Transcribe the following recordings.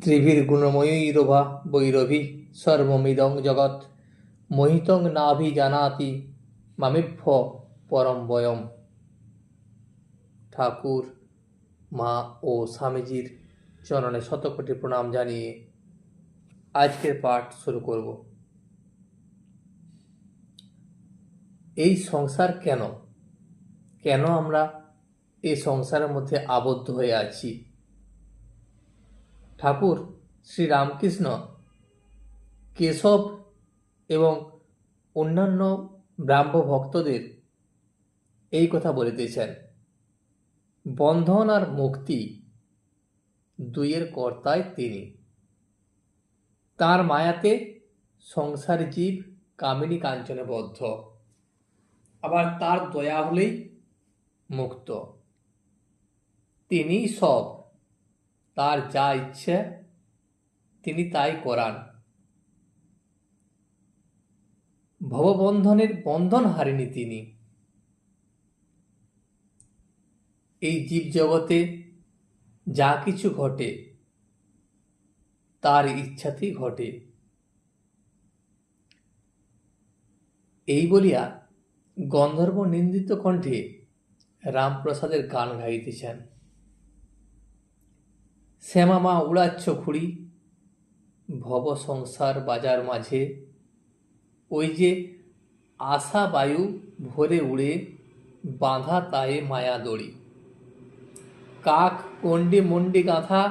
ত্রিভির্গুণময়ীরোভা বৈরভী সর্বমিদং জগৎ মোহিতং নাভিজানাতি মামিভ্য পরম বয়ম। ঠাকুর, মা ও স্বামীজির চরণে শতকোটি প্রণাম জানিয়ে আজকের পাঠ শুরু করব। এই সংসার কেন কেন আমরা এই সংসারের মধ্যে আবদ্ধ হয়ে আছি? ঠাকুর শ্রী রামকৃষ্ণ কেশব এবং অন্যান্য ব্রাহ্ম ভক্তদের এই কথা বলিতেছেন, বন্ধন আর মুক্তি দুইয়ের কর্তাই তিনি। তার মায়াতে সংসার জীব কামিনী কাঞ্চনে বদ্ধ, আবার তার দয়া হলেই মুক্ত। তিনি সব, তার যা ইচ্ছে তিনি তাই করান। ভববন্ধনের বন্ধন হারিনি তিনি। এই জীব জগতে যা কিছু ঘটে তার ইচ্ছাতেই ঘটে। এই বলিয়া গন্ধর্ব নিন্দিত কণ্ঠে রামপ্রসাদের গান গাইতেছেন। শ্যামা মা উড়াচ্ছ খুঁড়ি ভব সংসার বাজার মাঝে, ওই যে আশা বায়ু ভরে উড়ে বাঁধা তায়ে মায়া দড়ি। কাক কন্ডি মন্ডি গাঁথা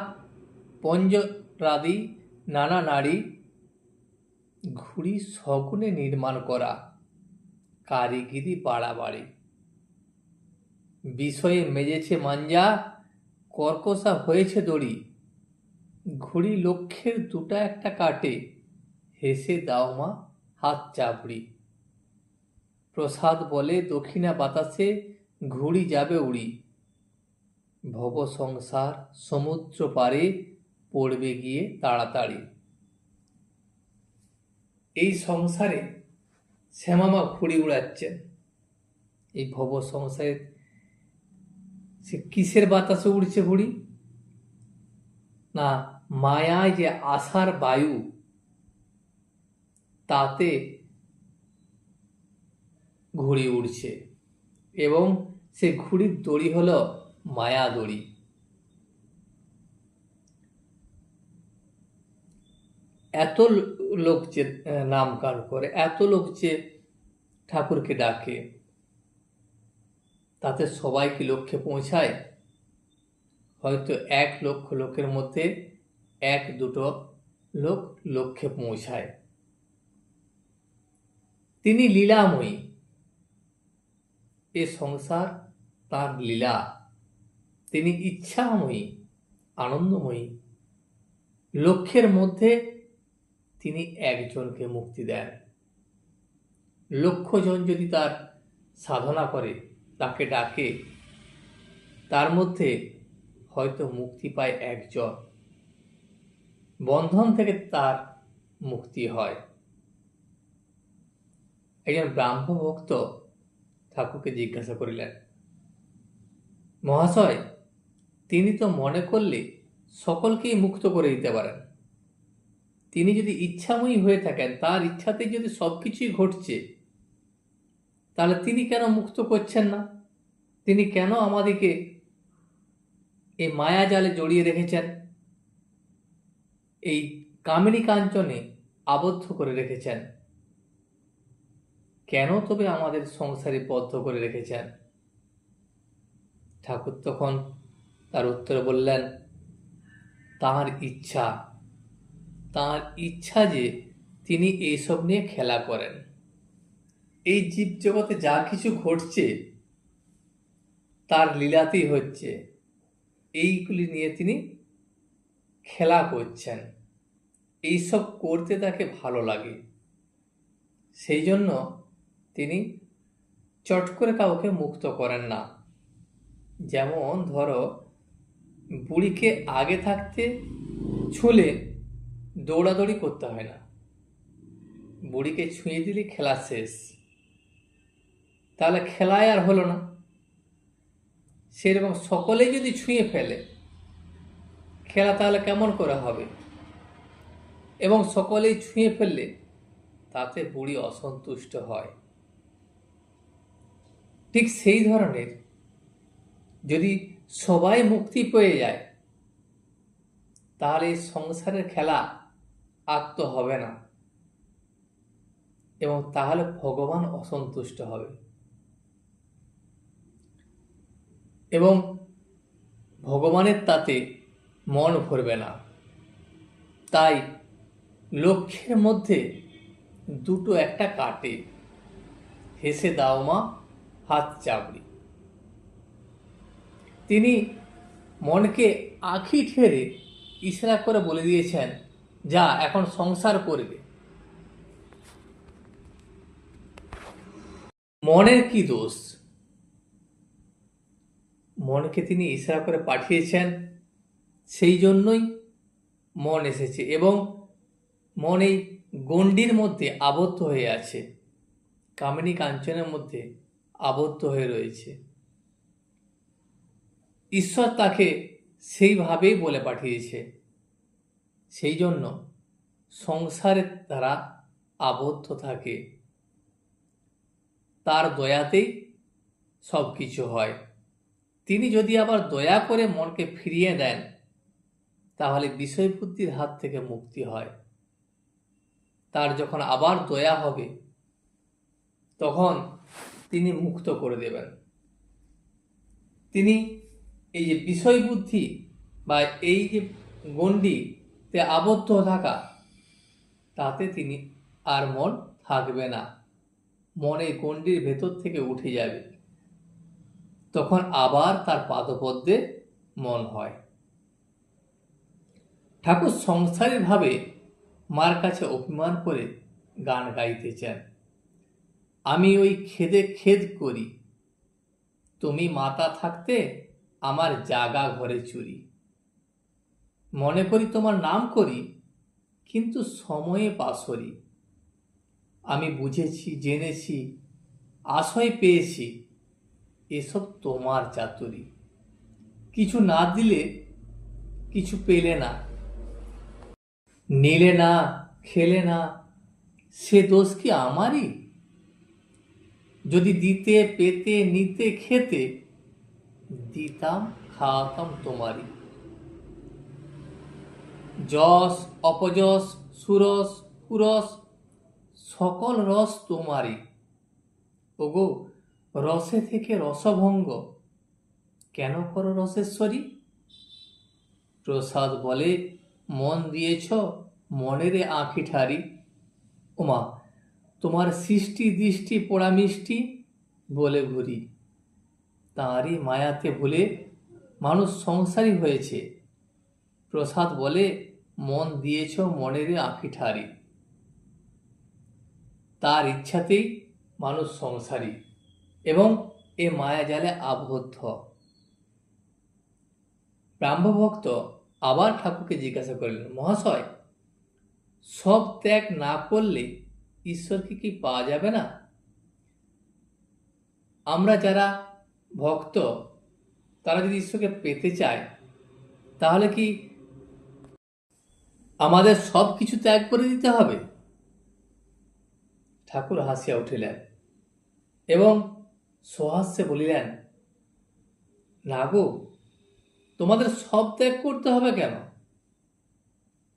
পঞ্জরাদি নানা নারী, ঘুড়ি সগুণে নির্মাণ করা কারিগিরি বাড়াবাড়ি। বিষয়ে মেজেছে মাঞ্জা কর্কশা হয়েছে দড়ি, ঘুড়ি লক্ষ্যের দুটা একটা কাটে হেসে দাও মা হাত চাপড়ি। প্রসাদ বলে দক্ষিণা বাতাসে ঘুড়ি যাবে উড়ি, ভব সংসার সমুদ্র পারে পড়বে গিয়ে তাড়াতাড়ি। এই সংসারে শ্যামামা ঘুড়ি উড়াচ্ছেন। এই ভব সংসারে সে কিসের বাতাসে উড়ছে ঘুড়ি? না, মায়ায় যে আশার বায়ু, তাতে ঘুড়ি উড়ছে, এবং সে ঘুড়ির দড়ি হল মায়া দড়ি। এত লোক যে নাম গান করে, এত লোক যে ঠাকুরকে ডাকে, তাতে সবাই কি লক্ষ্যে পৌঁছায়? হয়তো 1,00,000 লোকের মধ্যে 1-2 লোক লক্ষ্যে পৌঁছায়। তিনি লীলাময়ী, এ সংসার তার লীলা। তিনি ইচ্ছাময়ী, আনন্দময়ী। লক্ষ্যের মধ্যে তিনি একজনকে মুক্তি দেন। 1,00,000 জন যদি তার সাধনা করে, তাকে ডাকে, তার মধ্যে হয়তো মুক্তি পায় একজন। বন্ধন থেকে তার মুক্তি হয়। একজন ব্রাহ্ম ভক্ত ঠাকুরকে জিজ্ঞাসা করিলেন, মহাশয়, তিনি তো মনে করলে সকলকেই মুক্ত করে দিতে পারেন। তিনি যদি ইচ্ছাময়ী হয়ে থাকেন, তার ইচ্ছাতে যদি সবকিছুই ঘটছে, তাহলে তিনি কেন মুক্ত করছেন না? তিনি কেন আমাদেরকে এই মায়া জালে জড়িয়ে রেখেছেন, এই কামিনী কাঞ্চনে আবদ্ধ করে রেখেছেন? কেন তবে আমাদের সংসারে বদ্ধ করে রেখেছেন? ঠাকুর তখন তার উত্তরে বললেন, তাঁর ইচ্ছা যে তিনি এইসব নিয়ে খেলা করেন। এই জীব জগতে যা কিছু ঘটছে তার লীলাতেই হচ্ছে, এইগুলি নিয়ে তিনি খেলা করছেন। এইসব করতে তাকে ভালো লাগে, সেই জন্য তিনি চট করে কাউকে মুক্ত করেন না। যেমন ধরো, বুড়িকে আগে থাকতে ছুঁলে দৌড়াদৌড়ি করতে হয় না, বুড়িকে ছুঁয়ে দিলে খেলা শেষ। তাহলে খেলায় আর হলো না। সেরকম সকলেই যদি ছুঁয়ে ফেলে খেলা, তাহলে কেমন করে হবে? এবং সকলেই ছুঁয়ে ফেললে তাতে বুড়ি অসন্তুষ্ট হয়। ঠিক সেই ধরনের যদি সবাই মুক্তি পেয়ে যায় তাহলে সংসারের খেলা আর তো হবে না, এবং তাহলে ভগবান অসন্তুষ্ট হবে এবং ভগবানের তাতে মন ভরবে না। তাই লক্ষ্যের মধ্যে দুটো একটা কাটে, হেসে দাও মা হাত চাপড়ি। তিনি মনকে আঁখি ঠেরে ইশারা করে বলে দিয়েছেন, যা এখন সংসার করবে। মনের কি দোষ? মনকে তিনি ইশারা করে পাঠিয়েছেন, সেই জন্যই মন এসেছে এবং মন এই গণ্ডির মধ্যে আবদ্ধ হয়ে আছে, কামিনী কাঞ্চনের মধ্যে আবদ্ধ হয়ে রয়েছে। ঈশ্বর তাকে সেইভাবেই বলে পাঠিয়েছে, সেই জন্য সংসারের দ্বারা আবদ্ধ থাকে। তার দয়াতেই সব কিছু হয়। তিনি যদি আবার দয়া করে মনকে ফিরিয়ে দেন তাহলে বিষয় বুদ্ধির হাত থেকে মুক্তি হয়। তার যখন আবার দয়া হবে তখন তিনি মুক্ত করে দেবেন। তিনি এই যে বিষয় বুদ্ধি বা এই যে গণ্ডিতে আবদ্ধ থাকা, তাতে তিনি আর মন থাকবে না, মনে গণ্ডির ভেতর থেকে উঠে যাবে, তখন আবার তার পাদপদ্মে মন হয়। ঠাকুর সংসারীভাবে মার কাছে অভিমান করে গান গাইতেছেন, আমি ওই খেদে খেদ করি, তুমি মাতা থাকতে আমার জাগা ঘরে চুরি, মনে করি তোমার নাম করি কিন্তু সময়ে পাশরি, আমি বুঝেছি জেনেছি আশয় পেয়েছি এসব তোমার চাতুরি, কিছু না দিলে কিছু পেলে না, নিলে না খেলে না, সে দোষ কি আমারই? যদি দিতে পেতে নিতে খেতে, দিতাম খাওয়াতাম তোমারই। যশ অপযশ সুরস পুরস সকল রস তোমারই, ওগো রসে থেকে রসভঙ্গ কেন করো রসেশ্বরী? প্রসাদ বলে মন দিয়েছ মনেরে আঁখি ঠারি, ওমা তোমার সৃষ্টি দৃষ্টি পোড়া মিষ্টি বলে ঘুরি, তাঁরই মায়াতে ভুলে মানুষ সংসারী হয়েছে, প্রসাদ বলে মন দিয়েছ মনেরে আঁখি ঠারি, তার ইচ্ছাতেই মানুষ সংসারী এবং এ মায়াজালে আবদ্ধ। ব্রাহ্মভক্ত আবার ঠাকুরকে জিজ্ঞাসা করলেন, মহাশয় সব ত্যাগ না করলে ঈশ্বরকে কি পাওয়া যাবে না? আমরা যারা ভক্ত তারা যদি ঈশ্বরকে পেতে চায় তাহলে কি আমাদের সব কিছু ত্যাগ করে দিতে হবে? ঠাকুর হাসিয়া উঠিলেন এবং সহাস্যে বলিলেন, না গো, তোমাদের সব ত্যাগ করতে হবে কেন?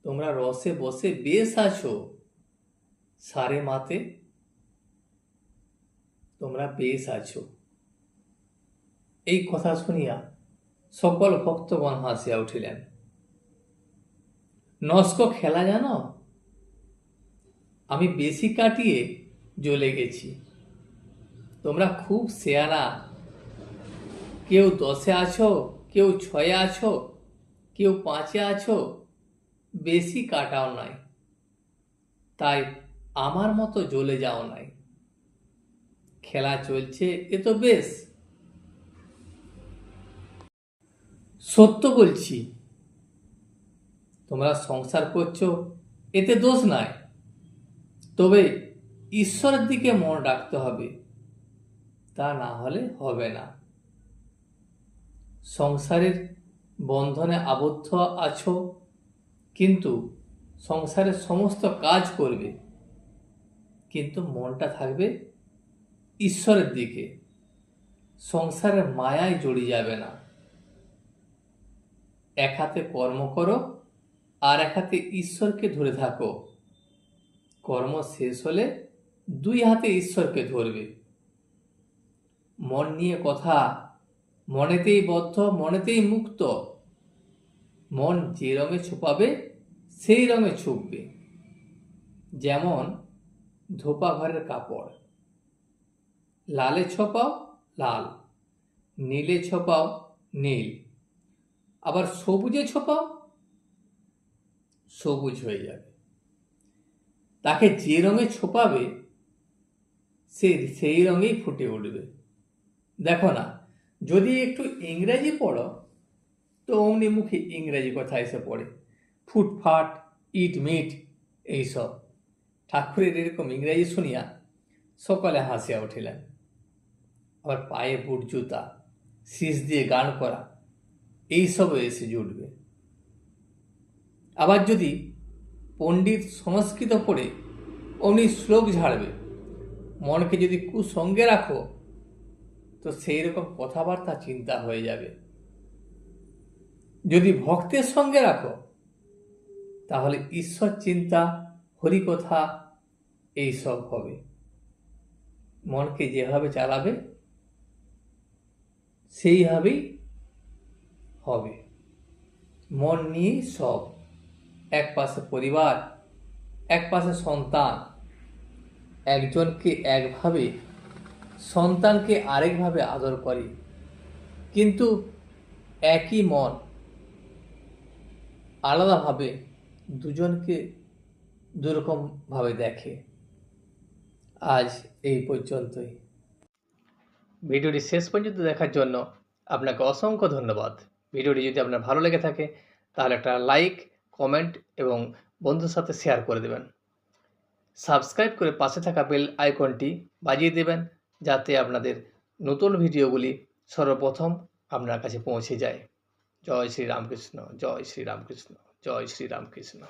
তোমরা রসে বসে বেশ আছো, সারে মাতে তোমরা বেশ আছো। এই কথা শুনিয়া সকল ভক্তগণ হাসিয়া উঠিলেন। নস্ক খেলা জানো, আমি বেশি কাটিয়ে জ্বলে গেছি, তোমরা খুব শেয়ানা, কেউ 10-এ আছো, কেউ 6-এ আছো, কেউ 5-এ আছো, বেশি কাটাও নাই, তাই আমার মতো জ্বলে যাও নাই। খেলা চলছে এ তো বেশ, সত্য বলছি, তোমরা সংসার করছো এতে দোষ নাই, তবে ঈশ্বরের দিকে মন রাখতে হবে, তা না হলে হবে না। সংসারের বন্ধনে আবদ্ধ আছো কিন্তু সংসারের সমস্ত কাজ করবে, কিন্তু মনটা থাকবে ঈশ্বরের দিকে, সংসারের মায়ায় জড়িয়ে যাবে না। এক হাতে কর্ম করো আর এক হাতে ঈশ্বরকে ধরে থাকো। কর্ম শেষ হলে দুই হাতে ঈশ্বরকে ধরবে। মন নিয়ে কথা, মনেতেই বদ্ধ, মনেতেই মুক্ত। মন যে রঙে ছোপাবে সেই রঙে ছুপবে। যেমন ধোপা ঘরের কাপড়, লালে ছোপাও লাল, নীলে ছোপাও নীল, আবার সবুজে ছোপাও সবুজ হয়ে যাবে। তাকে যে রঙে ছোপাবে সে সেই রঙেই ফুটে উঠবে। দেখো না, যদি একটু ইংরেজি পড়ো তো অমনি মুখে ইংরেজি কথা এসে পড়ে, ফুটফাট, ইট মিট, এইসব। ঠাকুরের এরকম ইংরেজি শুনিয়া সকলে হাসিয়া উঠিলেন। আবার পায়ে বুট জুতা, শীষ দিয়ে গান করা, এইসবও এসে জুটবে। আবার যদি পণ্ডিত সংস্কৃত পড়ে অমনি শ্লোক ঝাড়বে। মনকে যদি কুসঙ্গে রাখো তো সেই রকম কথাবার্তা চিন্তা হয়ে যাবে। যদি ভক্তের সঙ্গে রাখো তাহলে ঈশ্বর চিন্তা, হরিকথা এইসব হবে। মনকে যেভাবে চালাবে সেইভাবেই হবে। মন নিয়েই সব। এক পাশে পরিবার, এক পাশে সন্তান। একজনকে একভাবে, সন্তানকে আরেকভাবে আদর করে, কিন্তু একই মন আলাদাভাবে দুজনকে দুরকমভাবে দেখে। আজ এই পর্যন্তই। ভিডিওটি শেষ পর্যন্ত দেখার জন্য আপনাকে অসংখ্য ধন্যবাদ। ভিডিওটি যদি আপনার ভালো লেগে থাকে তাহলে একটা লাইক, কমেন্ট এবং বন্ধুর সাথে শেয়ার করে দেবেন। সাবস্ক্রাইব করে পাশে থাকা বেল আইকনটি বাজিয়ে দেবেন, যাতে আপনাদের নতুন ভিডিওগুলি সর্বপ্রথম আপনার কাছে পৌঁছে যায়। জয় শ্রী রামকৃষ্ণ, জয় শ্রী রামকৃষ্ণ, জয় শ্রী রামকৃষ্ণ।